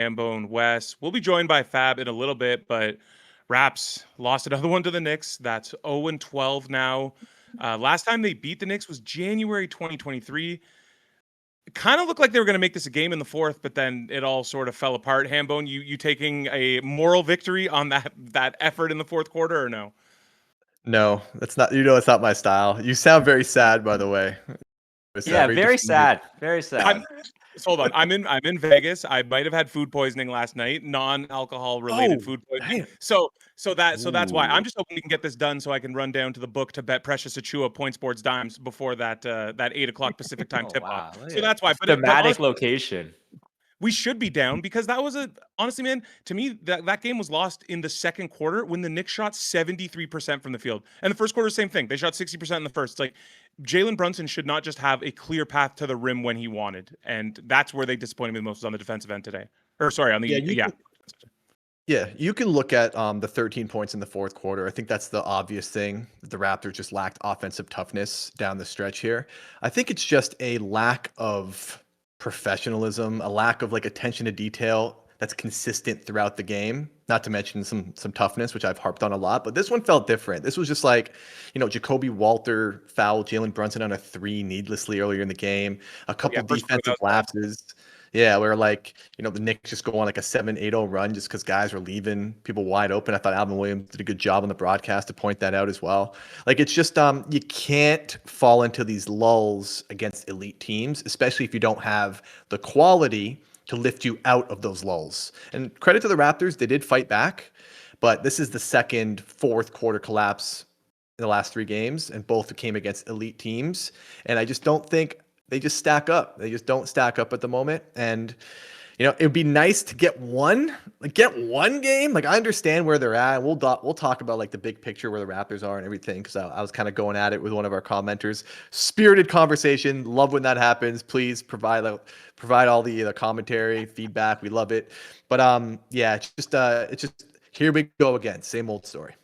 Ambone, Wes. We'll be joined by Fab in a little bit, but Raps lost another one to the Knicks. That's 0-12 now. Last time they beat the Knicks was January 2023. It kind of looked like they were going to make this a game in the fourth, but then it all sort of fell apart. Hambone, you taking a moral victory on that effort in the fourth quarter, or no? No, that's not. It's not my style. You sound very sad, by the way. Yeah, very sad. Very sad. Hold on. I'm in Vegas. I might have had food poisoning last night, non-alcohol related food poisoning. So that's why. I'm just hoping we can get this done so I can run down to the book to bet Precious Achua points, boards, dimes before that 8:00 Pacific time tip off. So that's why. Thematic location. We should be down because that was honestly, man, to me, that game was lost in the second quarter when the Knicks shot 73% from the field. And the first quarter, same thing. They shot 60% in the first. It's like Jalen Brunson should not just have a clear path to the rim when he wanted. And that's where they disappointed me the most, was on the defensive end today. Or sorry, on the Yeah, you can look at the 13 points in the fourth quarter. I think that's the obvious thing. The Raptors just lacked offensive toughness down the stretch here. I think it's just a lack of professionalism, a lack of attention to detail that's consistent throughout the game, not to mention some toughness, which I've harped on a lot, but this one felt different. This was just Jacoby Walter fouled Jalen Brunson on a 3 needlessly earlier in the game, a couple defensive lapses. Yeah, where the Knicks just go on a 7-8-0 run just because guys were leaving people wide open. I thought Alvin Williams did a good job on the broadcast to point that out as well. It's just you can't fall into these lulls against elite teams, especially if you don't have the quality to lift you out of those lulls. And credit to the Raptors, they did fight back, but this is the second fourth quarter collapse in the last 3 games, and both came against elite teams. And I just don't think they just stack up. They just don't stack up at the moment. And, it would be nice to get one game. I understand where they're at. We'll talk about the big picture where the Raptors are and everything, because I was kind of going at it with one of our commenters. Spirited conversation. Love when that happens. Please provide all the commentary, feedback. We love it. But it's just here we go again. Same old story.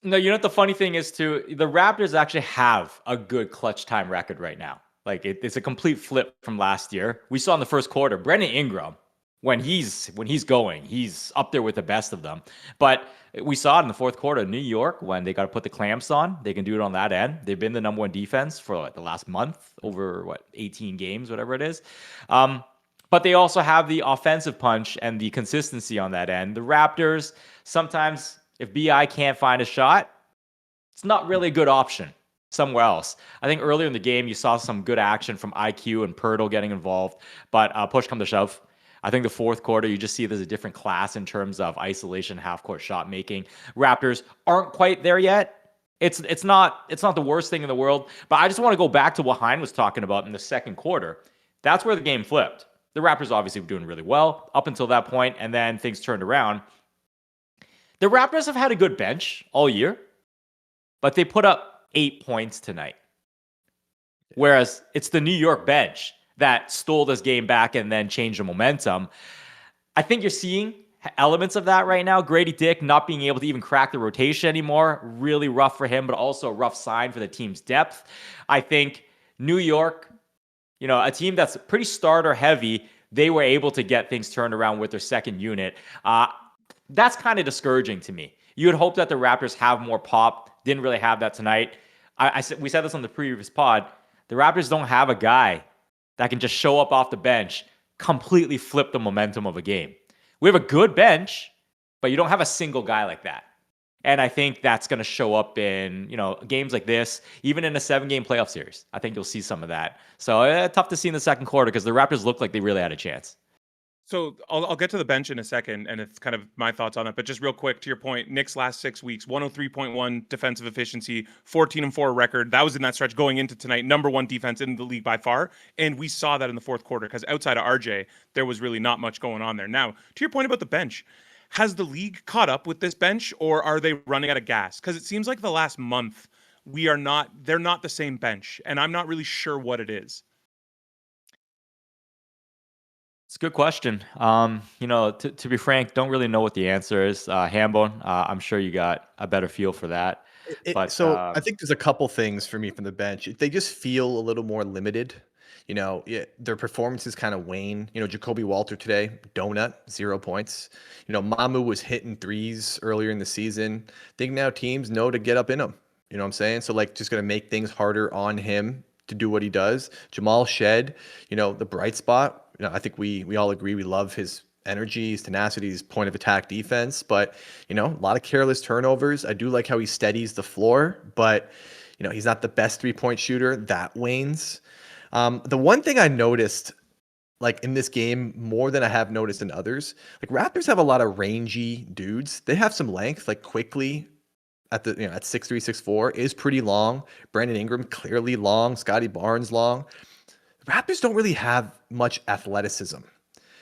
No, you know what the funny thing is too? The Raptors actually have a good clutch time record right now. It's a complete flip from last year. We saw in the first quarter, Brandon Ingram, when he's going, he's up there with the best of them. But we saw it in the fourth quarter, New York, when they got to put the clamps on. They can do it on that end. They've been the number 1 defense for the last month, over 18 games, whatever it is. But they also have the offensive punch and the consistency on that end. The Raptors, sometimes if BI can't find a shot, it's not really a good option somewhere else. I think earlier in the game, you saw some good action from IQ and Pirtle getting involved, but push come to shove. I think the fourth quarter, you just see there's a different class in terms of isolation, half-court shot making. Raptors aren't quite there yet. It's not the worst thing in the world, but I just want to go back to what Hein was talking about in the second quarter. That's where the game flipped. The Raptors obviously were doing really well up until that point, and then things turned around. The Raptors have had a good bench all year, but they put up 8 points tonight. Whereas it's the New York bench that stole this game back and then changed the momentum. I think you're seeing elements of that right now. Grady Dick not being able to even crack the rotation anymore. Really rough for him, but also a rough sign for the team's depth. I think New York, a team that's pretty starter heavy, they were able to get things turned around with their second unit. That's kind of discouraging to me. You would hope that the Raptors have more pop. Didn't really have that tonight. We said this on the previous pod. The Raptors don't have a guy that can just show up off the bench, completely flip the momentum of a game. We have a good bench, but you don't have a single guy like that. And I think that's going to show up in games like this, even in a 7-game playoff series. I think you'll see some of that. So tough to see in the second quarter because the Raptors looked like they really had a chance. So I'll get to the bench in a second, and it's kind of my thoughts on it. But just real quick, to your point, Knicks last 6 weeks, 103.1 defensive efficiency, 14-4 record. That was in that stretch going into tonight, number 1 defense in the league by far. And we saw that in the fourth quarter because outside of RJ, there was really not much going on there. Now, to your point about the bench, has the league caught up with this bench, or are they running out of gas? Because it seems like the last month they're not the same bench, and I'm not really sure what it is. It's a good question. To be frank, don't really know what the answer is. Hambone, I'm sure you got a better feel for that. I think there's a couple things for me from the bench. They just feel a little more limited. Their performances kind of wane. Jacoby Walter today, donut, 0 points. Mamu was hitting threes earlier in the season. I think now teams know to get up in him. You know what I'm saying? So just going to make things harder on him to do what he does. Jamal Shed, the bright spot. I think we all agree we love his energy, his tenacity, his point of attack defense, but a lot of careless turnovers. I do like how he steadies the floor, but he's not the best 3-point shooter. That wanes. The one thing I noticed in this game more than I have noticed in others, Raptors have a lot of rangy dudes. They have some length, quickly at 6'3", 6'4", is pretty long. Brandon Ingram clearly long. Scotty Barnes long. Raptors don't really have much athleticism,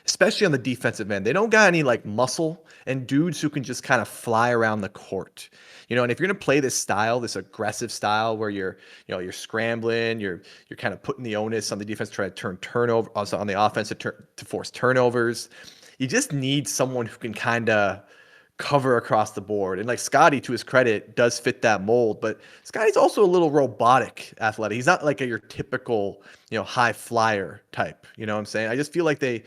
especially on the defensive end. They don't got any muscle and dudes who can just kind of fly around the court. And if you're going to play this style, this aggressive style where you're scrambling, you're kind of putting the onus on the defense to try to turn turnover, also on the offense to force turnovers. You just need someone who can kind of cover across the board. And Scotty, to his credit, does fit that mold, but Scotty's also a little robotic athletic. He's not your typical, high flyer type. You know what I'm saying? I just feel like they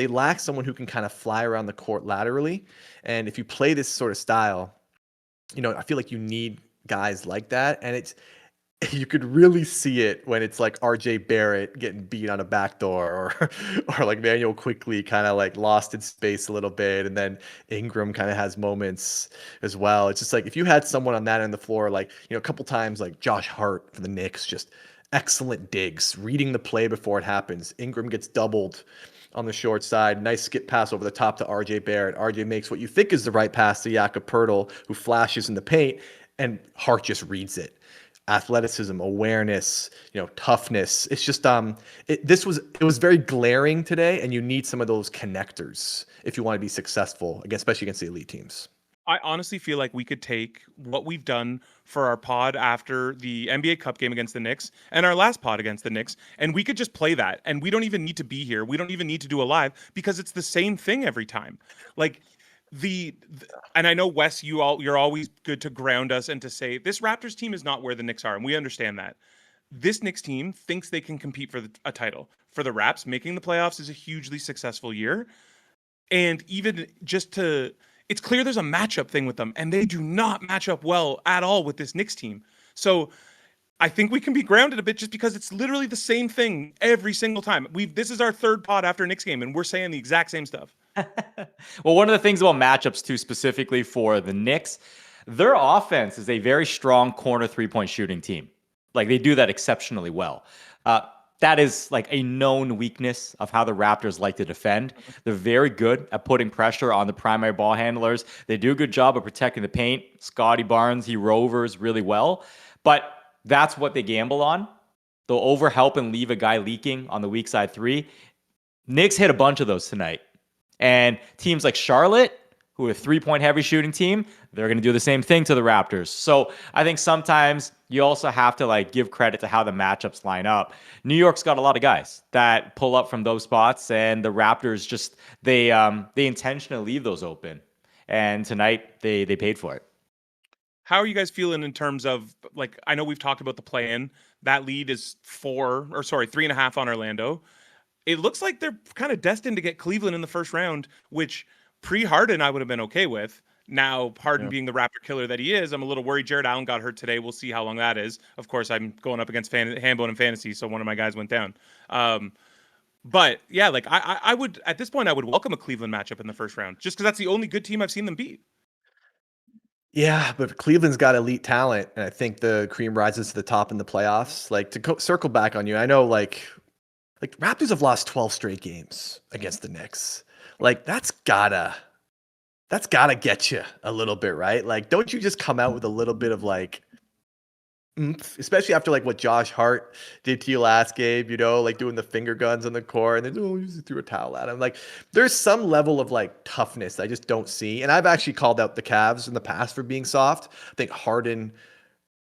lack someone who can kind of fly around the court laterally. And if you play this sort of style, I feel like you need guys like that. And you could really see it when it's RJ Barrett getting beat on a backdoor or Manuel quickly kind of lost in space a little bit. And then Ingram kind of has moments as well. It's just if you had someone on that end of the floor, a couple times, Josh Hart for the Knicks, just excellent digs, reading the play before it happens. Ingram gets doubled on the short side. Nice skip pass over the top to RJ Barrett. RJ makes what you think is the right pass to Jakob Poeltl, who flashes in the paint, and Hart just reads it. Athleticism, awareness, toughness. It's just it was very glaring today, and you need some of those connectors if you want to be successful, especially against the elite teams. I honestly feel like we could take what we've done for our pod after the NBA Cup game against the Knicks and our last pod against the Knicks, and we could just play that. And we don't even need to be here. We don't even need to do a live because it's the same thing every time. And I know, Wes, you're always good to ground us and to say this Raptors team is not where the Knicks are, and we understand that. This Knicks team thinks they can compete for a title. For the Raps, making the playoffs is a hugely successful year. And even it's clear there's a matchup thing with them, and they do not match up well at all with this Knicks team. So I think we can be grounded a bit just because it's literally the same thing every single time. This is our third pod after Knicks game, and we're saying the exact same stuff. Well, one of the things about matchups too, specifically for the Knicks, their offense is a very strong corner 3-point shooting team. They do that exceptionally well. That is a known weakness of how the Raptors like to defend. They're very good at putting pressure on the primary ball handlers. They do a good job of protecting the paint. Scotty Barnes, he rovers really well, but that's what they gamble on. They'll overhelp and leave a guy leaking on the weak side 3. Knicks hit a bunch of those tonight. And teams like Charlotte, who are a 3-point heavy shooting team, they're going to do the same thing to the Raptors. So I think sometimes you also have to give credit to how the matchups line up. New York's got a lot of guys that pull up from those spots, and the Raptors just they intentionally leave those open. And tonight they paid for it. How are you guys feeling in terms of I know we've talked about the play-in. That lead is 3.5 on Orlando. It looks like they're kind of destined to get Cleveland in the first round, which pre-Harden I would have been okay with. Now, Harden being the Raptor killer that he is, I'm a little worried. Jared Allen got hurt today. We'll see how long that is. Of course, I'm going up against Hambone in fantasy, so one of my guys went down. But yeah, I would, at this point, I would welcome a Cleveland matchup in the first round, just because that's the only good team I've seen them beat. Yeah, but Cleveland's got elite talent, and I think the cream rises to the top in the playoffs. Circle back on you, I know Raptors have lost 12 straight games against the Knicks. That's gotta get you a little bit, right? Don't you just come out with a little bit of oomph, especially after what Josh Hart did to you last game, doing the finger guns on the court, and then you just threw a towel at him. There's some level of toughness I just don't see. And I've actually called out the Cavs in the past for being soft. I think Harden,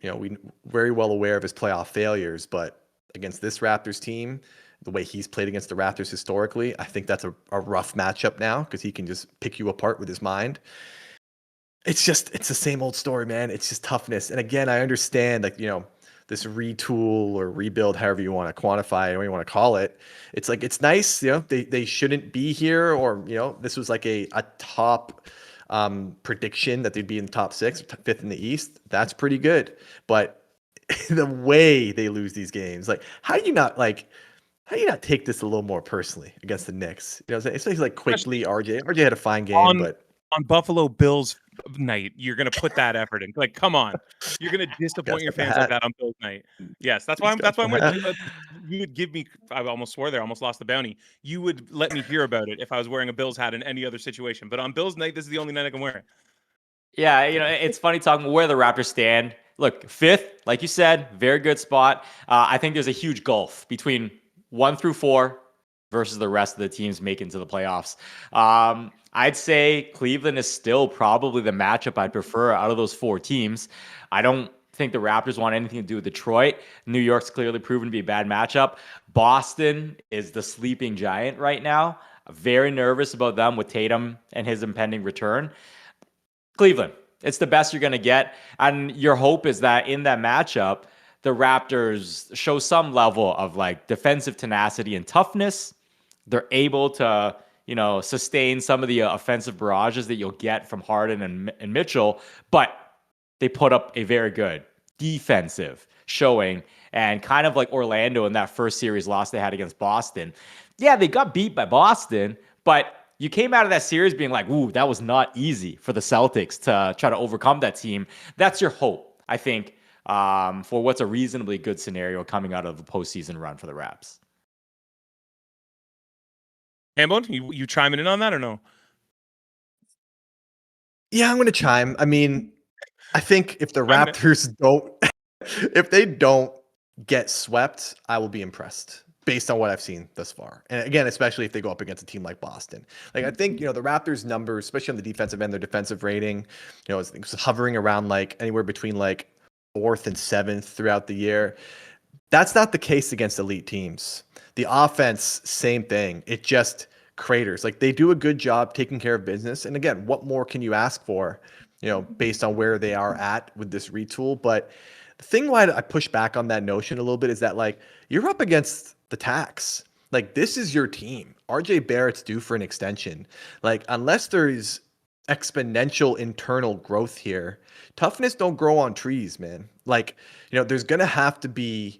we very well aware of his playoff failures, but against this Raptors team, the way he's played against the Raptors historically, I think that's a rough matchup now because he can just pick you apart with his mind. It's the same old story, man. It's just toughness. And again, I understand this retool or rebuild, however you want to quantify it, or you want to call it. It's like, it's nice, they shouldn't be here, or this was like a top prediction that they'd be in the top 6, 5th in the East. That's pretty good. But the way they lose these games, like how do you not take this a little more personally against the Knicks? You know what I'm saying? Especially like quickly, RJ had a fine game, but on Buffalo Bills night, you're gonna put that effort in. Like, come on, you're gonna disappoint your fans like that on Bills night. Yes, that's why I'm with you. You would give me. I almost swore there. Almost lost the bounty. You would let me hear about it if I was wearing a Bills hat in any other situation. But on Bills night, this is the only night I can wear it. Yeah, it's funny talking where the Raptors stand. Look, 5th, like you said, very good spot. I think there's a huge gulf between 1 through 4 versus the rest of the teams making to the playoffs. I'd say Cleveland is still probably the matchup I'd prefer out of those 4 teams. I don't think the Raptors want anything to do with Detroit. New York's clearly proven to be a bad matchup. Boston is the sleeping giant right now. Very nervous about them with Tatum and his impending return. Cleveland, it's the best you're going to get. And your hope is that in that matchup, the Raptors show some level of like defensive tenacity and toughness. They're able to, sustain some of the offensive barrages that you'll get from Harden and Mitchell, but they put up a very good defensive showing. And kind of like Orlando in that first series loss they had against Boston. Yeah, they got beat by Boston, but you came out of that series being like, ooh, that was not easy for the Celtics to try to overcome that team. That's your hope, I think, for what's a reasonably good scenario coming out of the postseason run for the Raps. Hambone, you chiming in on that or no? Yeah, I'm going to chime. I mean, I think if the Raptors if they don't get swept, I will be impressed based on what I've seen thus far. And again, especially if they go up against a team like Boston. Like, I think, the Raptors numbers, especially on the defensive end, their defensive rating, it's hovering around like anywhere between like 4th and 7th throughout the year. That's not the case against elite teams. The offense, same thing. It just craters. Like, they do a good job taking care of business. And again, what more can you ask for, based on where they are at with this retool? But the thing why I push back on that notion a little bit is that, like, you're up against the tax. Like, this is your team. RJ Barrett's due for an extension. Like, unless there's exponential internal growth here, toughness don't grow on trees, man. Like, there's going to have to be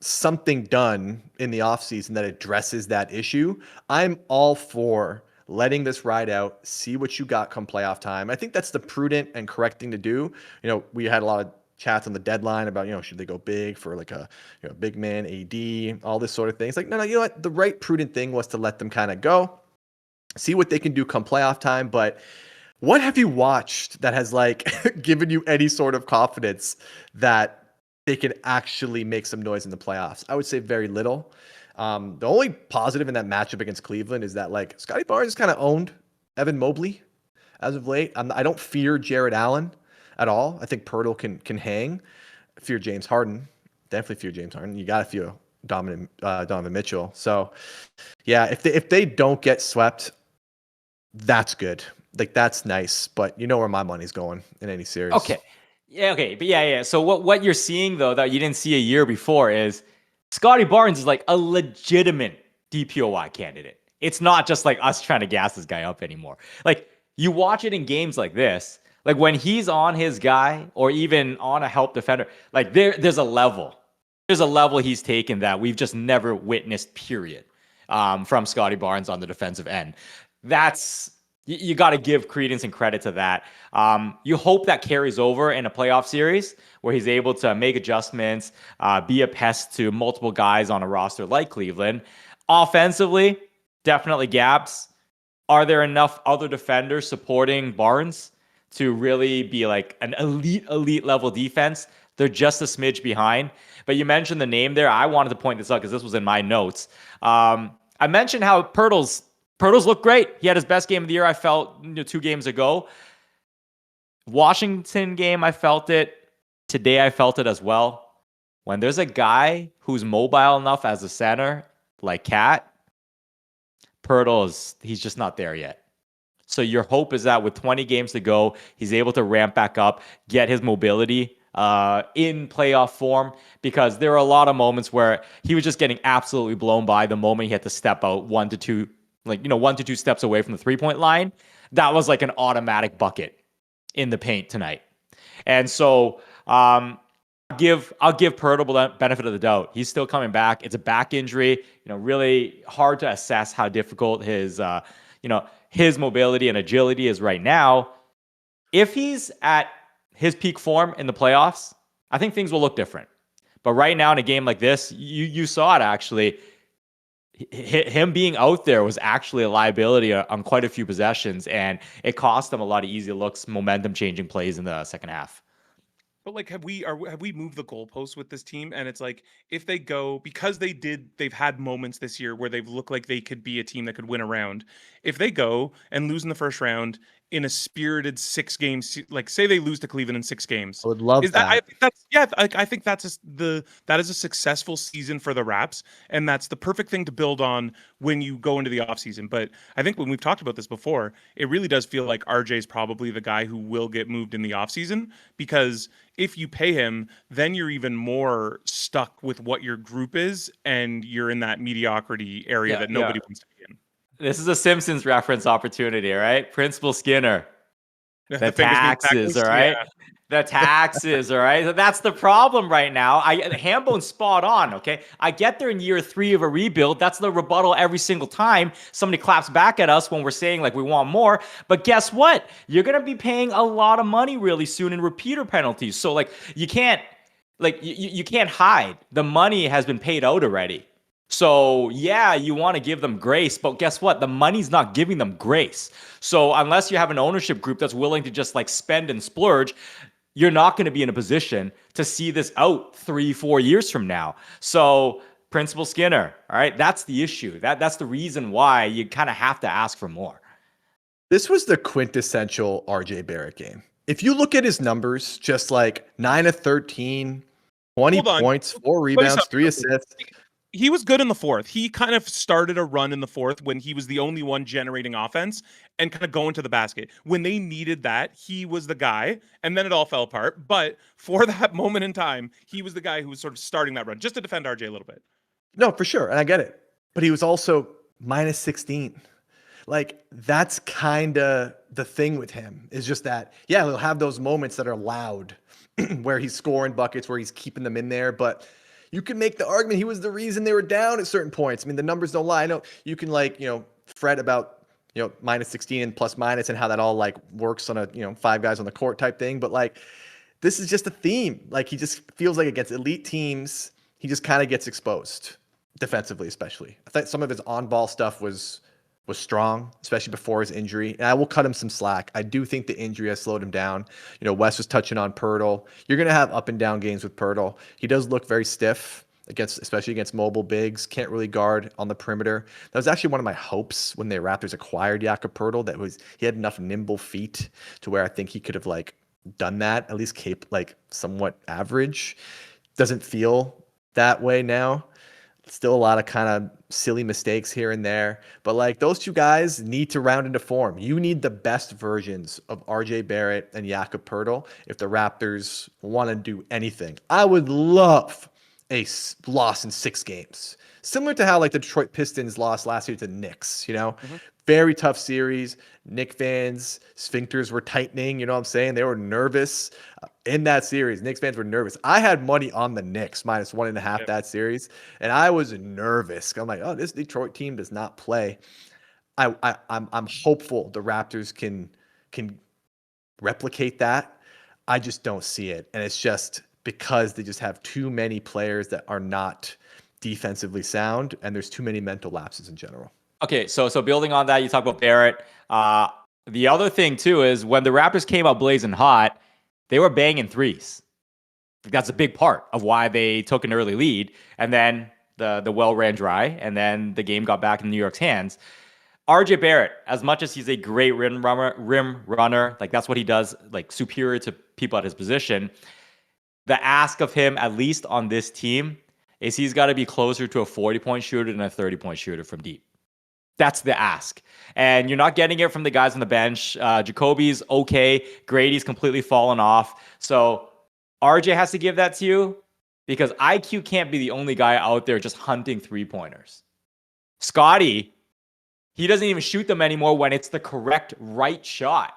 something done in the offseason that addresses that issue. I'm all for letting this ride out, see what you got come playoff time. I think that's the prudent and correct thing to do. We had a lot of chats on the deadline about, should they go big for like a big man AD, all this sort of thing. It's like, no, you know what? The right prudent thing was to let them kind of go, see what they can do come playoff time. But what have you watched that has like given you any sort of confidence that they can actually make some noise in the playoffs? I would say very little. The only positive in that matchup against Cleveland is that, like, Scotty Barnes kind of owned Evan Mobley as of late. I don't fear Jared Allen at all. I think Pirtle can hang. I fear James Harden. Definitely fear James Harden. You got to fear Donovan Mitchell. So, yeah, if they don't get swept, that's good. Like, that's nice. But you know where my money's going in any series. Okay. Yeah, okay. But yeah. So what you're seeing, though, that you didn't see a year before is Scotty Barnes is like a legitimate DPOY candidate. It's not just like us trying to gas this guy up anymore. Like, you watch it in games like this, like when he's on his guy or even on a help defender, like there's a level. There's a level he's taken that we've just never witnessed, period, from Scotty Barnes on the defensive end. You got to give credence and credit to that. You hope that carries over in a playoff series where he's able to make adjustments, be a pest to multiple guys on a roster like Cleveland. Offensively, definitely gaps. Are there enough other defenders supporting Barnes to really be like an elite level defense? They're just a smidge behind. But you mentioned the name there. I wanted to point this out because this was in my notes. I mentioned how Pirtle's looked great. He had his best game of the year, I felt, 2 games ago. Washington game, I felt it. Today, I felt it as well. When there's a guy who's mobile enough as a center, like Cat, he's just not there yet. So your hope is that with 20 games to go, he's able to ramp back up, get his mobility in playoff form, because there were a lot of moments where he was just getting absolutely blown by the moment he had to step out 1 to 2, 1 to 2 steps away from the 3-point line. That was like an automatic bucket in the paint tonight. And so I'll give Poeltl the benefit of the doubt. He's still coming back. It's a back injury. Really hard to assess how difficult his mobility and agility is right now. If he's at his peak form in the playoffs, I think things will look different. But right now in a game like this, you saw it actually. Him being out there was actually a liability on quite a few possessions, and it cost them a lot of easy looks, momentum-changing plays in the second half. But have we moved the goalposts with this team? And it's like, if they go, because they've had moments this year where they've looked like they could be a team that could win a round. If they go and lose in the first round in a spirited 6 games, like say they lose to Cleveland in 6 games, I would love that. I think that is a successful season for the Raps, and that's the perfect thing to build on when you go into the offseason. But I think when we've talked about this before, it really does feel like RJ is probably the guy who will get moved in the offseason, because if you pay him, then you're even more stuck with what your group is, and you're in that mediocrity area that nobody wants to be in. This is a Simpsons reference opportunity, all right? Principal Skinner. The taxes, all right? Yeah. The taxes, all right? So that's the problem right now. Hambone's spot on, okay? I get there in year 3 of a rebuild. That's the rebuttal every single time somebody claps back at us when we're saying, we want more. But guess what? You're going to be paying a lot of money really soon in repeater penalties. So, you can't, you can't hide. The money has been paid out already. So, yeah, you want to give them grace, but guess what? The money's not giving them grace. So unless you have an ownership group that's willing to just spend and splurge, you're not going to be in a position to see this out 3-4 years from now. So Principal Skinner, all right, that's the issue. That's the reason why you kind of have to ask for more. This was the quintessential RJ Barrett game. If you look at his numbers, just 9 of 13, 20 points, 4 rebounds, 3 assists. He was good in the fourth. He kind of started a run in the fourth when he was the only one generating offense and kind of going to the basket. When they needed that, he was the guy, and then it all fell apart. But for that moment in time, he was the guy who was sort of starting that run, just to defend RJ a little bit. No, for sure. And I get it. But he was also minus 16. That's kind of the thing with him, is just that, yeah, he'll have those moments that are loud where he's scoring buckets, where he's keeping them in there. But you can make the argument he was the reason they were down at certain points. I mean, the numbers don't lie. I know you can fret about, minus 16 and plus minus and how that all works on a, 5 guys on the court type thing. But this is just a theme. He just feels like against elite teams, he just kind of gets exposed defensively, especially. I thought some of his on-ball stuff was strong, especially before his injury. And I will cut him some slack. I do think the injury has slowed him down. Wes was touching on Poeltl. You're going to have up and down games with Poeltl. He does look very stiff, especially against mobile bigs. Can't really guard on the perimeter. That was actually one of my hopes when the Raptors acquired Jakob Poeltl, he had enough nimble feet to where I think he could have done that, at least somewhat average. Doesn't feel that way now. Still a lot of kind of silly mistakes here and there. But those two guys need to round into form. You need the best versions of RJ Barrett and Jakob Poeltl if the Raptors want to do anything. I would love a loss in 6 games. Similar to how the Detroit Pistons lost last year to the Knicks, Mm-hmm. Very tough series. Knicks fans, sphincters were tightening, you know what I'm saying? They were nervous in that series. Knicks fans were nervous. I had money on the Knicks minus 1.5 that series, and I was nervous. I'm like, oh, this Detroit team does not play. I'm hopeful the Raptors can replicate that. I just don't see it, and it's just because they just have too many players that are not defensively sound, and there's too many mental lapses in general. Okay, so building on that, you talk about Barrett. The other thing, too, is when the Raptors came out blazing hot, they were banging threes. That's a big part of why they took an early lead. And then the well ran dry, and then the game got back in New York's hands. RJ Barrett, as much as he's a great rim runner, that's what he does, superior to people at his position, the ask of him, at least on this team, is he's got to be closer to a 40-point shooter than a 30-point shooter from deep. That's the ask. And you're not getting it from the guys on the bench. Jacoby's okay. Grady's completely fallen off. So RJ has to give that to you because IQ can't be the only guy out there just hunting 3-pointers. Scotty, he doesn't even shoot them anymore when it's the correct right shot.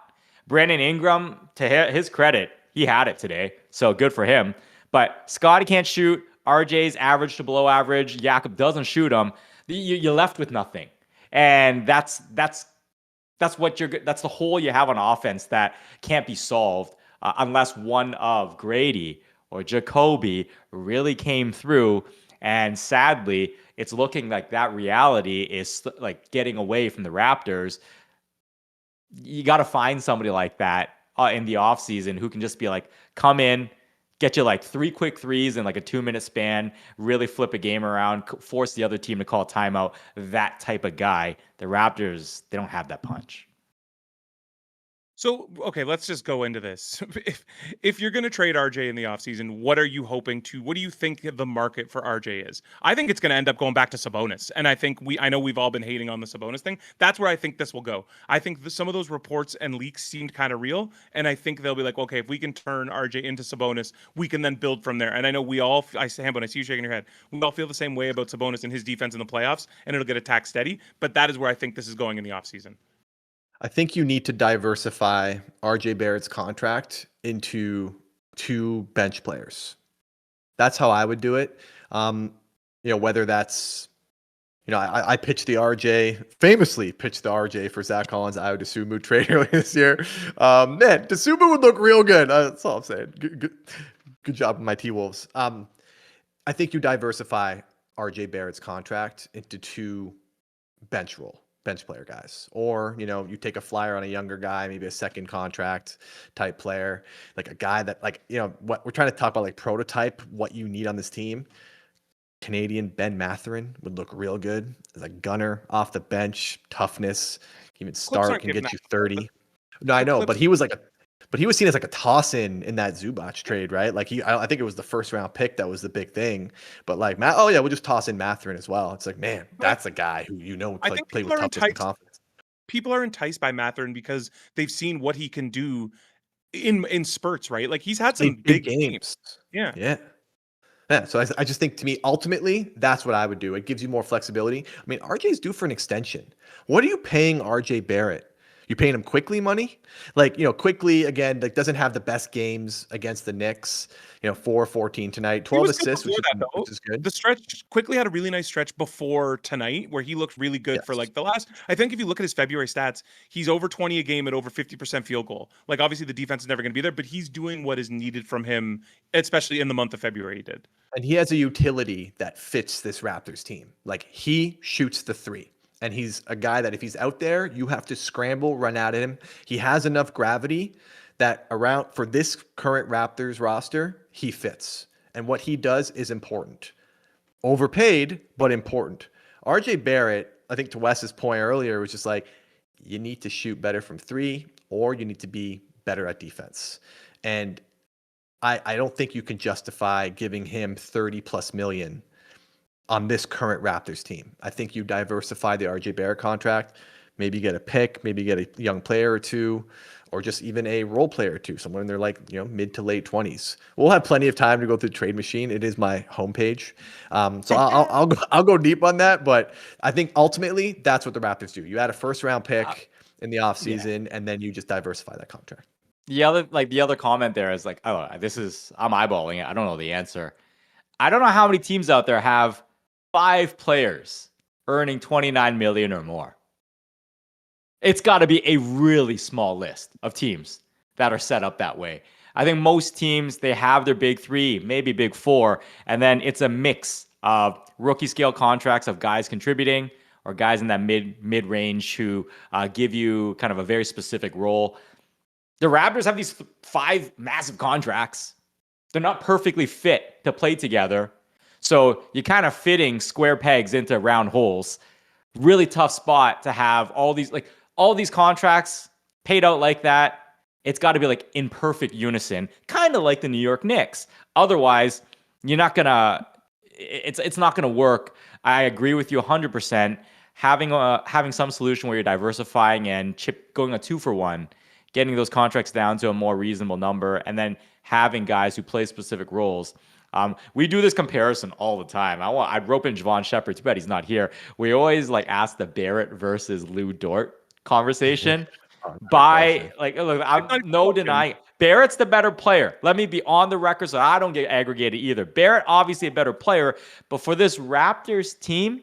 Brandon Ingram, to his credit, he had it today, so good for him. But Scotty can't shoot. RJ's average to below average. Jakob doesn't shoot them. You're left with nothing, and that's the hole you have on offense that can't be solved unless one of Grady or Jacoby really came through. And sadly, it's looking like that reality is like getting away from the Raptors. You got to find somebody like that in the offseason who can just be like, come in, get you like 3 quick threes in like a 2-minute span, really flip a game around, force the other team to call a timeout. That type of guy. The Raptors, they don't have that punch. So, okay, let's just go into this. If you're going to trade RJ in the offseason, what do you think the market for RJ is? I think it's going to end up going back to Sabonis. And I know we've all been hating on the Sabonis thing. That's where I think this will go. I think some of those reports and leaks seemed kind of real. And I think they'll be like, okay, if we can turn RJ into Sabonis, we can then build from there. And I know I see you shaking your head. We all feel the same way about Sabonis and his defense in the playoffs, and it'll get attacked steady. But that is where I think this is going in the offseason. I think you need to diversify RJ Barrett's contract into 2 bench players. That's how I would do it. Whether that's, I famously pitched the RJ for Zach Collins' Ayo Dosunmu trade earlier this year. Man, Dosunmu would look real good. That's all I'm saying. Good job, my T-Wolves. I think you diversify RJ Barrett's contract into 2 bench player guys, or you take a flyer on a younger guy, maybe a second contract type player, like a guy that what we're trying to talk about, like prototype what you need on this team. Canadian Ben Mathurin would look real good as a gunner off the bench, toughness, even start can get you 30. No, I know, but he was seen as like a toss-in in that Zubac trade, right? Like I think it was the first round pick that was the big thing. But like we'll just toss in Mathurin as well. It's like, man, that's a guy who play with toughness and confidence. People are enticed by Mathurin because they've seen what he can do in spurts, right? Like he's had some big games. Yeah. So I just think, to me, ultimately, that's what I would do. It gives you more flexibility. I mean, RJ's due for an extension. What are you paying RJ Barrett? You paying him quickly money? Quickly, again, doesn't have the best games against the Knicks. 4-14 tonight, 12 assists, which is good. The stretch quickly had a really nice stretch before tonight where he looked really good for like the last. I think if you look at his February stats, he's over 20 a game at over 50% field goal. Like obviously the defense is never going to be there, but he's doing what is needed from him, especially in the month of February. He did. And he has a utility that fits this Raptors team. Like he shoots the 3. And he's a guy that if he's out there, you have to scramble, run at him. He has enough gravity that around for this current Raptors roster, he fits. And what he does is important. Overpaid, but important. RJ Barrett, I think to Wes's point earlier, was just like, you need to shoot better from 3 or you need to be better at defense. And I don't think you can justify giving him 30 plus million on this current Raptors team. I think you diversify the RJ Barrett contract, maybe get a pick, maybe get a young player or 2, or just even a role player or 2, someone in their mid to late 20s. We'll have plenty of time to go through the trade machine. It is my homepage. So I'll go deep on that, but I think ultimately that's what the Raptors do. You add a first round pick in the offseason, and then you just diversify that contract. The other comment there is like, I'm eyeballing it. I don't know the answer. I don't know how many teams out there have 5 players earning $29 million or more. It's got to be a really small list of teams that are set up that way. I think most teams, they have their big 3, maybe big 4, and then it's a mix of rookie scale contracts of guys contributing or guys in that mid range who give you kind of a very specific role. The Raptors have these 5 massive contracts. They're not perfectly fit to play together. So you're kind of fitting square pegs into round holes. Really tough spot to have all these contracts paid out like that. It's got to be like in perfect unison, kind of like the New York Knicks. Otherwise, you're not gonna. It's not gonna work. I agree with you 100%. Having some solution where you're diversifying and going a 2-for-1, getting those contracts down to a more reasonable number, and then having guys who play specific roles. We do this comparison all the time. I'd rope in Javon Shepherd. Too bad he's not here. We always like ask the Barrett versus Lou Dort conversation. Look, I'm no denying Barrett's the better player. Let me be on the record so I don't get aggregated either. Barrett, obviously a better player, but for this Raptors team,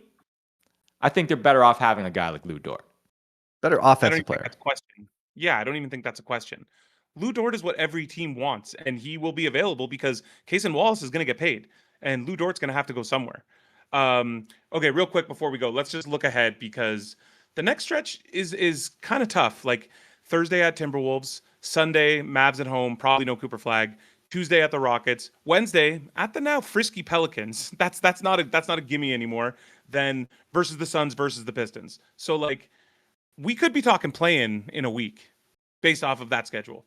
I think they're better off having a guy like Lou Dort. Better offensive player. That's a question. Yeah, I don't even think that's a question. Lou Dort is what every team wants, and he will be available because Cason Wallace is going to get paid, and Lou Dort's going to have to go somewhere. Okay, real quick before we go, let's just look ahead because the next stretch is kind of tough. Like Thursday at Timberwolves, Sunday Mavs at home, probably no Cooper Flag. Tuesday at the Rockets, Wednesday at the now frisky Pelicans. That's not a gimme anymore. Then versus the Suns versus the Pistons. So like we could be talking play-in a week based off of that schedule.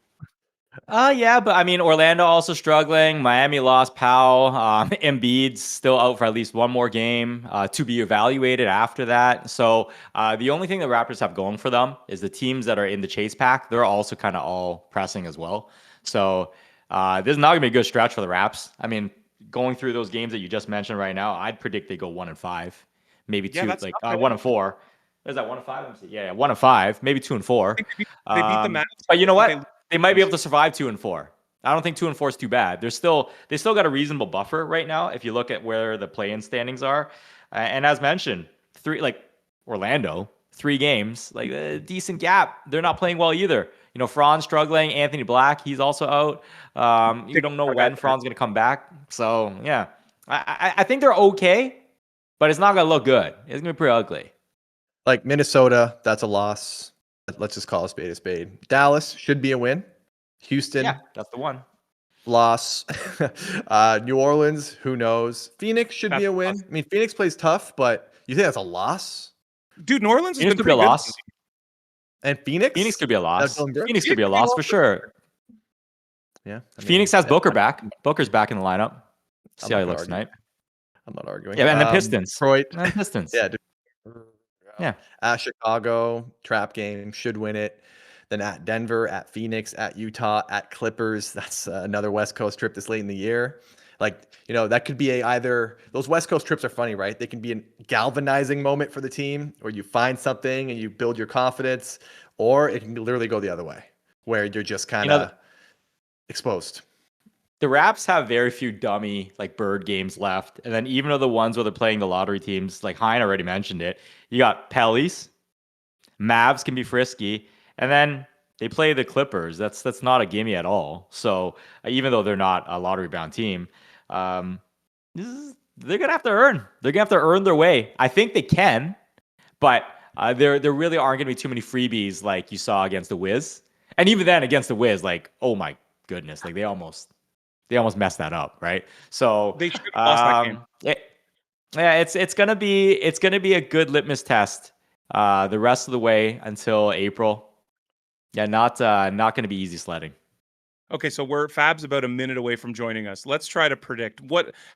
Yeah, but I mean, Orlando also struggling. Miami lost Powell. Embiid's still out for at least one more game to be evaluated after that. So the only thing the Raptors have going for them is the teams that are in the chase pack. They're also kind of all pressing as well. So this is not going to be a good stretch for the Raps. I mean, going through those games that you just mentioned right now, I'd predict they go 1-5, maybe 2, like 1-4. Is that 1-5? Let me see. Yeah, 1-5, maybe 2-4. They beat the Mavs. But you know what? They might be able to survive 2-4. I don't think 2-4 is too bad. They still got a reasonable buffer right now if you look at where the play-in standings are. And as mentioned, Orlando, 3 games, like a decent gap. They're not playing well either. You know, Franz struggling. Anthony Black, he's also out. You don't know when Franz going to come back. So yeah, I think they're okay, but it's not going to look good. It's going to be pretty ugly. Like Minnesota, that's a loss. Let's just call a spade. Dallas should be a win. Houston, yeah, that's the one. Loss. New Orleans, who knows? Phoenix should be a win. I mean, Phoenix plays tough, but you think that's a loss? Dude, New Orleans could be a loss. And Phoenix? Phoenix could be a loss. Phoenix could be a loss for sure. Yeah. Phoenix has Booker back. Booker's back in the lineup. See how he looks tonight. I'm not arguing. Yeah, and the Pistons. Detroit. And Pistons. Yeah. At Chicago, trap game, should win it. Then at Denver, at Phoenix, at Utah, at Clippers. That's another West Coast trip this late in the year. Like, you know, that could be either those West Coast trips are funny, right? They can be a galvanizing moment for the team where you find something and you build your confidence, or it can literally go the other way where you're just kind of exposed. The Raps have very few dummy like bird games left. And then even though the ones where they're playing the lottery teams, like Hein already mentioned it, you got Pellies, Mavs can be frisky, and then they play the Clippers. That's not a gimme at all. So even though they're not a lottery bound team, they're gonna have to earn. They're gonna have to earn their way. I think they can, but there really aren't gonna be too many freebies like you saw against the Wiz. And even then against the Wiz, like, oh my goodness, like they almost messed that up, right? So they should have lost that game. It's gonna be a good litmus test the rest of the way until April. Yeah, not gonna be easy sledding. Okay, so Fab's about a minute away from joining us. Let's try to predict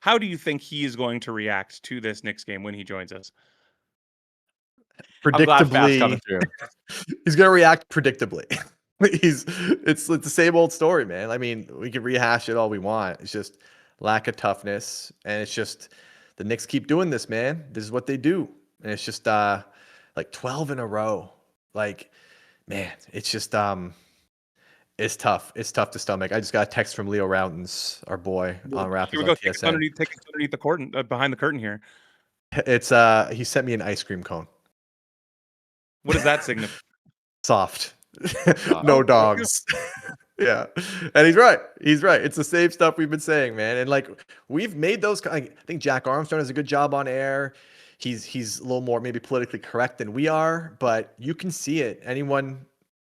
how do you think he is going to react to this Knicks game when he joins us? Predictably, he's gonna react predictably. It's the same old story, man. I mean, we can rehash it all we want. It's just lack of toughness, and it's just the Knicks keep doing this, man. This is what they do, and it's just like 12 in a row. Like, man, it's just it's tough. It's tough to stomach. I just got a text from Leo Routens, our boy on Raptors. Here we go. Take us underneath the curtain, behind the curtain here. It's he sent me an ice cream cone. What does that signify? Soft. No dogs. Yeah. And he's right. It's the same stuff we've been saying, man. And like we've made those. I think Jack Armstrong does a good job on air. He's a little more maybe politically correct than we are, but you can see it. Anyone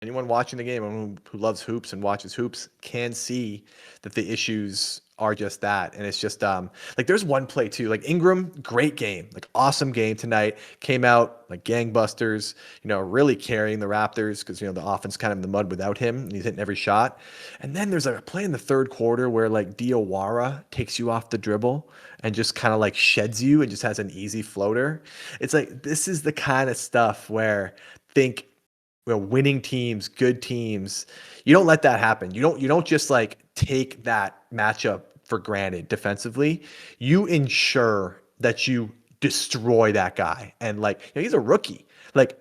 watching the game who loves hoops and watches hoops can see that the issues are just that. And it's just like there's one play too, like Ingram, great game, like awesome game tonight, came out like gangbusters, you know, really carrying the Raptors because, you know, the offense kind of in the mud without him and he's hitting every shot. And then there's a play in the third quarter where like Diawara takes you off the dribble and just kind of like sheds you and just has an easy floater. It's like, this is the kind of stuff where think winning teams, good teams. You don't let that happen. You don't just like take that matchup for granted defensively. You ensure that you destroy that guy. And like, he's a rookie. Like,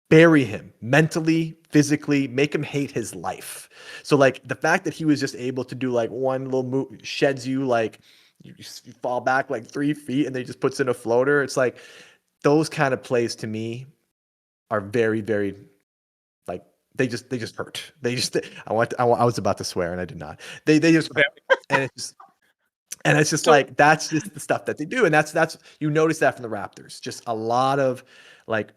bury him mentally, physically, make him hate his life. So like the fact that he was just able to do like one little move, sheds you, like you fall back like 3 feet and then he just puts in a floater. It's like those kind of plays to me are very, very like they just hurt. I was about to swear and I did not. They just and it's just like that's just the stuff that they do. And that's you notice that from the Raptors. Just a lot of like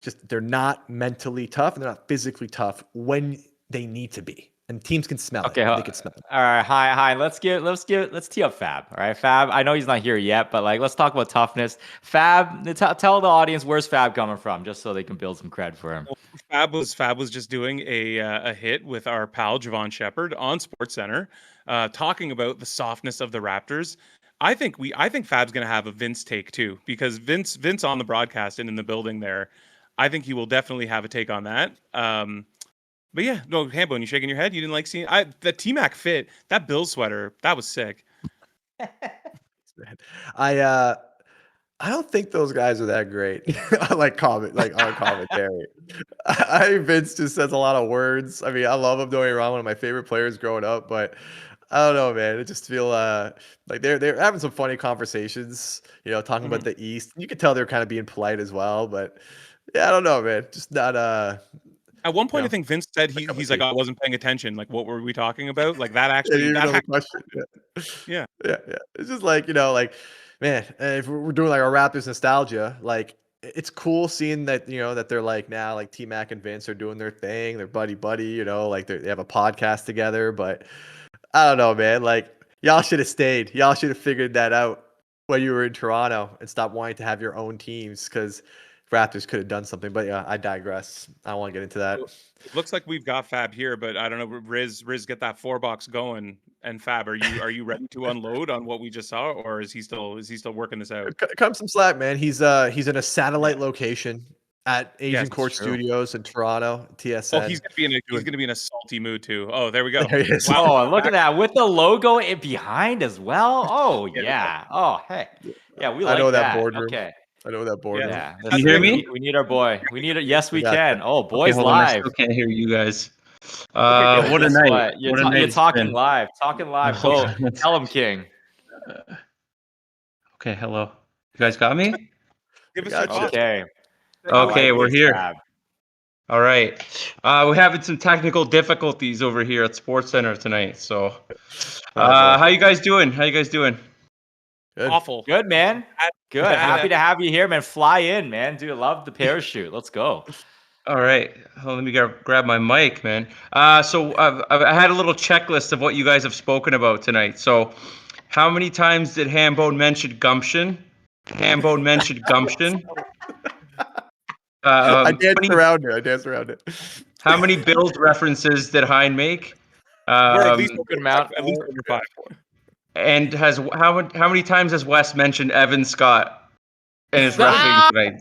just they're not mentally tough and they're not physically tough when they need to be. And teams can smell it. They can smell it. All right, hi. Let's tee up Fab. All right, Fab. I know he's not here yet, but like, let's talk about toughness. Fab, tell the audience where's Fab coming from, just so they can build some cred for him. Fab was just doing a hit with our pal Javon Shepherd on SportsCenter, talking about the softness of the Raptors. I think Fab's gonna have a Vince take too, because Vince on the broadcast and in the building there, I think he will definitely have a take on that. But yeah, no, Hambone, you shaking your head? You didn't like seeing the T-Mac fit, that Bill sweater, that was sick. I don't think those guys are that great. like on commentary. Vince just says a lot of words. I mean, I love him, don't get me wrong, one of my favorite players growing up, but I don't know, man. I just feel like they're having some funny conversations, talking about the East. You could tell they're kind of being polite as well, but yeah, I don't know, man. Just not At one point, I think Vince said he's like, I wasn't paying attention. Like, what were we talking about? Like that actually. Question. Yeah. It's just like like, man, if we're doing like our Raptors nostalgia, like it's cool seeing that that they're like now like T-Mac and Vince are doing their thing, they're buddy, like they have a podcast together. But I don't know, man. Like y'all should have stayed. Y'all should have figured that out when you were in Toronto and stopped wanting to have your own teams because Raptors could have done something, but yeah, I digress. I don't want to get into that. It looks like we've got Fab here, but I don't know. Riz, get that 4-box going. And Fab, are you ready to unload on what we just saw, or is he still working this out? Come some slack, man. He's in a satellite location at Asian Court Studios in Toronto, TSN. Oh, he's gonna be in a salty mood too. Oh, there we go. There he is. Wow, look at that with the logo behind as well. Oh yeah. Oh hey, yeah, we like I know that boardroom. Okay. I know that board. Yeah. Can you hear me? We need our boy. We need it. Yes, we can. Oh, boys okay, live. I still can't hear you guys. Okay, what a night. You're talking live. Talking live. Go. Tell him, King. Okay, hello. You guys got me? Give us okay. Okay, we're here. All right. We're having some technical difficulties over here at SportsCenter tonight. So, how you guys doing? Good. Awful. Good, man. Good. Happy to have you here, man. Fly in, man. Dude, love the parachute. Let's go. All right. Well, let me grab my mic, man. So I had a little checklist of what you guys have spoken about tonight. So how many times did Hambone mention gumption? I danced around it. How many Bills references did Hein make? We're at least a good amount. At least over 5. And how many times has Wes mentioned Evan Scott in his refereeing tonight?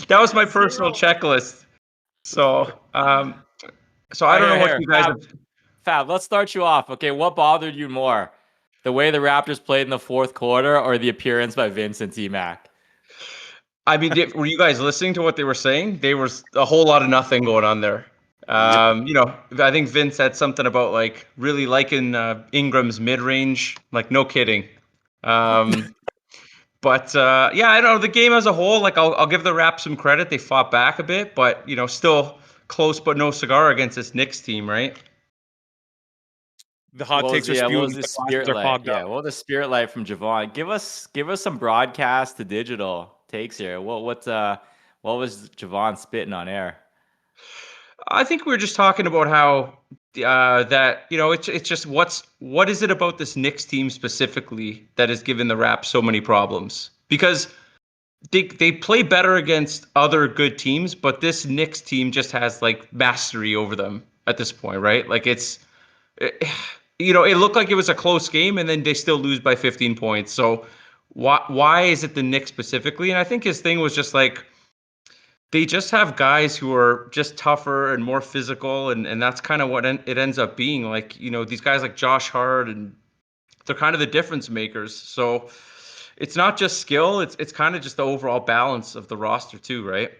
That was my personal checklist. So I don't know what you guys have. Fab, let's start you off. Okay, what bothered you more? The way the Raptors played in the fourth quarter or the appearance by Vince and T-Mac? I mean, were you guys listening to what they were saying? There was a whole lot of nothing going on there. I think Vince said something about like really liking Ingram's mid-range. Like, no kidding. But I don't know, the game as a whole. Like, I'll give the Raps some credit. They fought back a bit, but still close, but no cigar against this Knicks team, right? The hot takes are spewing. What was the spirit light? Yeah, what was the spirit light from Javon? Give us some broadcast to digital takes here. What was Javon spitting on air? I think we were just talking about how it's just what is it about this Knicks team specifically that has given the Raps so many problems? Because they play better against other good teams, but this Knicks team just has like mastery over them at this point, right? Like it looked like it was a close game and then they still lose by 15 points. So why is it the Knicks specifically? And I think his thing was just like, they just have guys who are just tougher and more physical, and that's kind of what it ends up being. Like, these guys like Josh Hart, and they're kind of the difference makers. So it's not just skill, it's kind of just the overall balance of the roster too, right?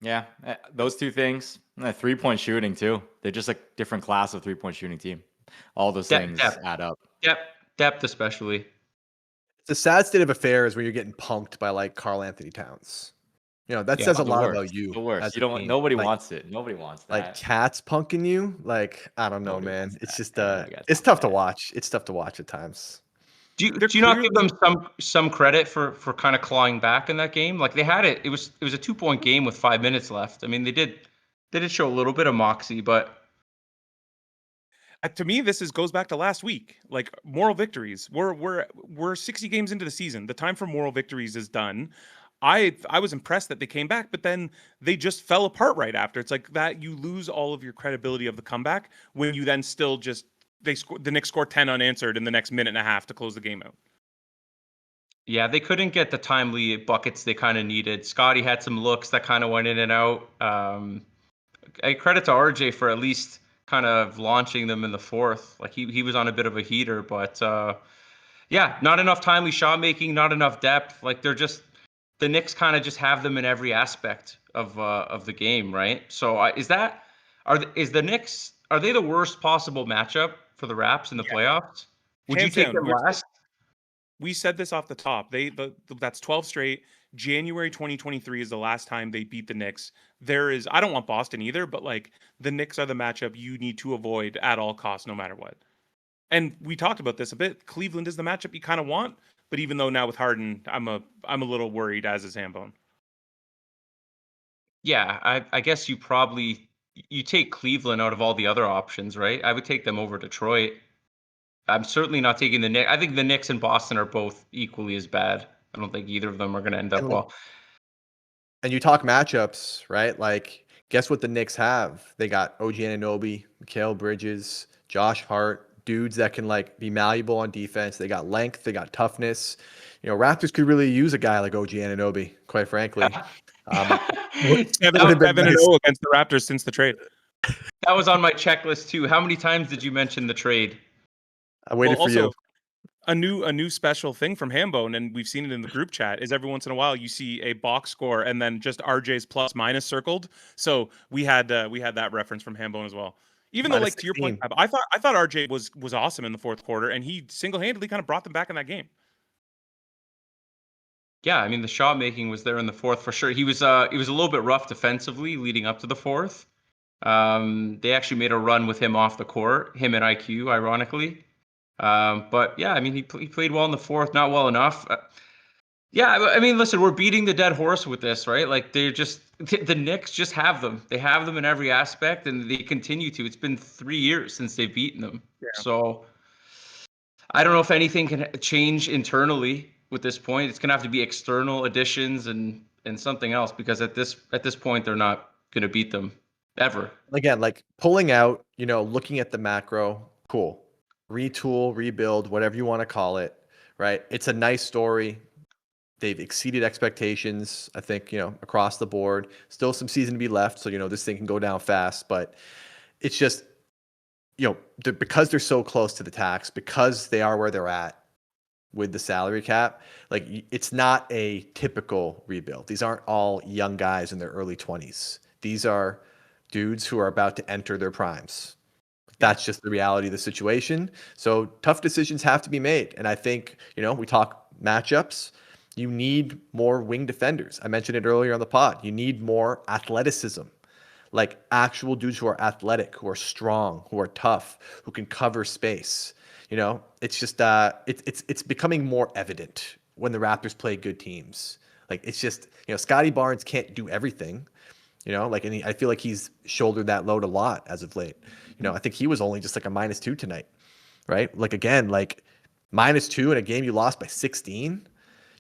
Yeah, those two things. 3-point shooting too. They're just a different class of 3-point shooting team. All those things Depth, add up. depth especially. It's a sad state of affairs when you're getting punked by like Karl Anthony Towns. That Yeah, says a The lot worst. about you. The worst. As You don't. team. Nobody like, wants it. Nobody wants that. like cats punking you. Like, I don't know, Nobody man. wants It's that. just Nobody got it's time tough for to that. watch. It's tough to watch at times. Do you not give them some credit for kind of clawing back in that game? Like, they had it. It was a 2-point game with 5 minutes left. I mean, they did show a little bit of moxie, but To me, goes back to last week. Like, moral victories. We're 60 games into the season. The time for moral victories is done. I was impressed that they came back, but then they just fell apart right after. It's like that you lose all of your credibility of the comeback when you then still just the Knicks score 10 unanswered in the next minute and a half to close the game out. yeah, they couldn't get the timely buckets they kind of needed. Scotty had some looks that kind of went in and out. I credit to RJ for at least kind of launching them in the fourth. Like, he was on a bit of a heater, but yeah, not enough timely shot making, not enough depth. Like, the Knicks kind of just have them in every aspect of the game, right? So is the Knicks, are they the worst possible matchup for the Raps in the playoffs? Would you Hands take down. them last? We said this off the top. That's 12 straight. January 2023 is the last time they beat the Knicks. I don't want Boston either, but like the Knicks are the matchup you need to avoid at all costs, no matter what. And we talked about this a bit. Cleveland is the matchup you kind of want, but even though now with Harden, I'm a little worried, as is Hambone. Yeah, I guess you take Cleveland out of all the other options, right? I would take them over Detroit. I'm certainly not taking the Knicks. I think the Knicks and Boston are both equally as bad. I don't think either of them are going to end up And, well. and you talk matchups, right? Like, guess what the Knicks have? They got OG Anunoby, Mikal Bridges, Josh Hart, dudes that can like be malleable on defense. They got length, they got toughness. Raptors could really use a guy like OG Anunoby, quite frankly. Seven Would have been and nice. 0 against the Raptors since the trade. That was on my checklist too. How many times did you mention the trade? I waited for you. A new special thing from Hambone, and we've seen it in the group chat, is every once in a while you see a box score and then just RJ's plus minus circled. So we had that reference from Hambone as well. Even though, Minus like, to your point, 16. I thought RJ was awesome in the fourth quarter, and he single-handedly kind of brought them back in that game. Yeah, I mean, the shot making was there in the fourth for sure. He was a little bit rough defensively leading up to the fourth. They actually made a run with him off the court, him and IQ, ironically. But yeah, I mean, he played well in the fourth, not well enough. Yeah, I mean, listen, we're beating the dead horse with this, right? Like, the Knicks just have them. They have them in every aspect, and they continue to. It's been 3 years since they've beaten them. Yeah. So I don't know if anything can change internally with this point. It's gonna have to be external additions and something else, because at this point they're not gonna beat them ever. Again, like pulling out, looking at the macro, cool. Retool, rebuild, whatever you want to call it, right? It's a nice story. They've exceeded expectations, I think, across the board. Still some season to be left, so this thing can go down fast, but it's just because they're so close to the tax, because they are where they're at with the salary cap, like, it's not a typical rebuild. These aren't all young guys in their early 20s. These are dudes who are about to enter their primes. That's just the reality of the situation. So tough decisions have to be made. And I think, we talk matchups. You need more wing defenders. I mentioned it earlier on the pod. You need more athleticism, like actual dudes who are athletic, who are strong, who are tough, who can cover space. It's just it's becoming more evident when the Raptors play good teams. Like, it's just, Scotty Barnes can't do everything. And I feel like he's shouldered that load a lot as of late. I think he was only just like a -2 tonight, right? Like, again, like -2 in a game you lost by 16.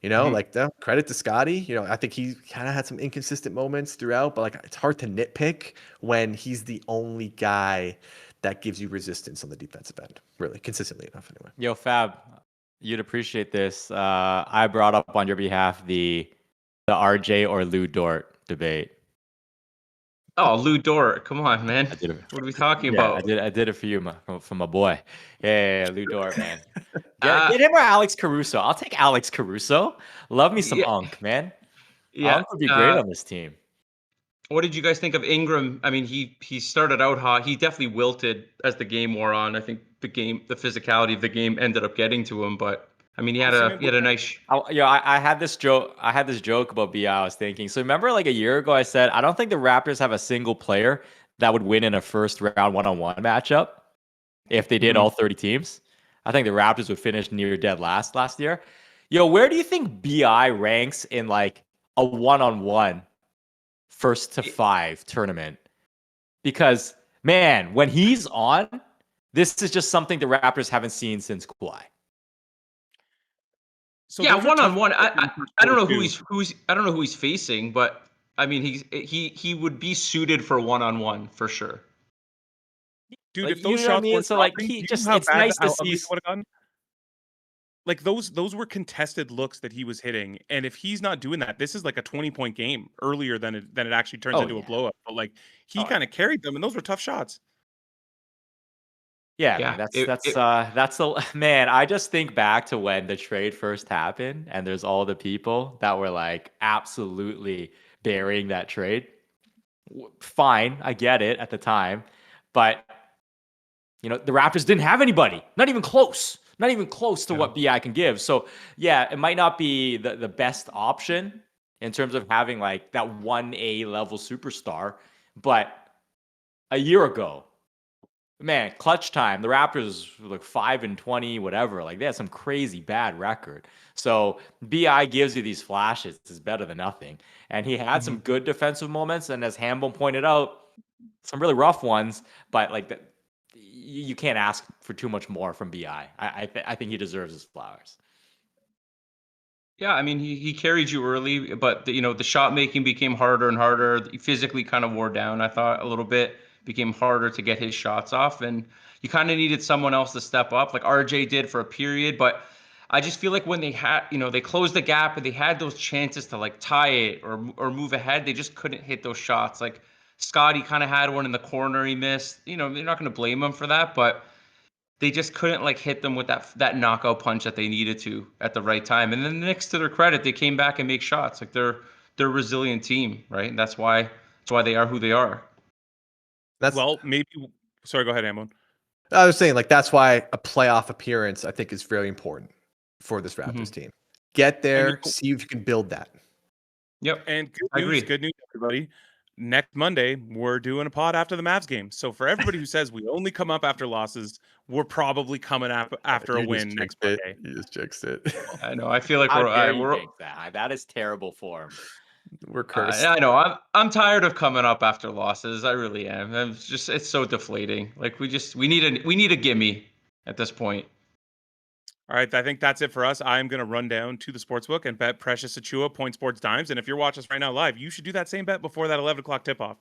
Like, credit to Scotty. I think he kind of had some inconsistent moments throughout, but like, it's hard to nitpick when he's the only guy that gives you resistance on the defensive end, really consistently enough anyway. Yo, Fab, you'd appreciate this. I brought up on your behalf the the RJ or Lou Dort debate. Oh, Lou Dort, come on, man. I did it. What are we talking Yeah, about? I did it for you, for my boy. Yeah, Lou Dort, man. Uh, Get him or Alex Caruso. I'll take Alex Caruso. Love me some yeah, Unk, man. yeah. Unk would be great on this team. What did you guys think of Ingram? I mean, he started out hot. He definitely wilted as the game wore on. I think the physicality of the game ended up getting to him. But I mean, he had a nice. I had this joke. I had this joke about BI. I was thinking. So remember, like a year ago, I said I don't think the Raptors have a single player that would win in a first round one-on-one matchup if they did all 30 teams. I think the Raptors would finish near dead last year. Where do you think BI ranks in like a one-on-one first to 5 tournament? Because man, when he's on, this is just something the Raptors haven't seen since Kawhi. So yeah, one-on-one. I don't know I don't know who he's facing, but I mean he would be suited for one-on-one for sure. Dude, like, if those shots weren't so dropping, like he just how it's bad nice to how see. ugly it would've gotten? Like those were contested looks that he was hitting, and if he's not doing that, this is like a 20-point game earlier than it actually turns into a blowout. But like he kind of carried them, and those were tough shots. Yeah, that's the man. I just think back to when the trade first happened, and there's all the people that were like absolutely burying that trade. Fine, I get it at the time, but the Raptors didn't have anybody, not even close to what BI can give. So yeah, it might not be the best option in terms of having like that 1A level superstar, but a year ago, man, clutch time, the Raptors were like 5-20, whatever. Like they had some crazy bad record. So BI gives you these flashes. It's better than nothing. And he had some good defensive moments, and as Hambone pointed out, some really rough ones. But like that, you can't ask for too much more from BI. I think he deserves his flowers. Yeah, I mean he carried you early, but the shot making became harder and harder. He physically kind of wore down, I thought, a little bit. Became harder to get his shots off, and you kind of needed someone else to step up, like RJ did for a period. But I just feel like when they had, they closed the gap and they had those chances to like tie it or move ahead, they just couldn't hit those shots. Like Scotty kind of had one in the corner he missed. They're not going to blame him for that, but they just couldn't like hit them with that knockout punch that they needed to at the right time. And then the Knicks, to their credit, they came back and make shots. Like they're a resilient team, right? And that's why they are who they are. Maybe. Sorry, go ahead, Amon. I was saying, like, that's why a playoff appearance, I think, is very important for this Raptors team. Get there, see if you can build that. Yep. And good news, everybody. Next Monday, we're doing a pod after the Mavs game. So for everybody who says we only come up after losses, we're probably coming up after a win next Monday. You just jinxed it. I know. I feel like that is terrible form. We're cursed. I know. I'm tired of coming up after losses. I really am. It's so deflating. Like we need a gimme at this point. All right, I think that's it for us. I'm going to run down to the sportsbook and bet Precious Achua Point Sports Dimes. And if you're watching us right now live, you should do that same bet before that 11 o'clock tip-off.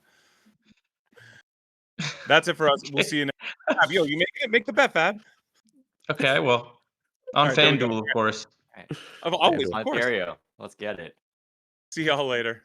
That's it for us. Okay. We'll see you next time. Fabio, you make the bet, Fab. Okay, well, on FanDuel, of course. Always, of course. Ontario. Let's get it. See y'all later.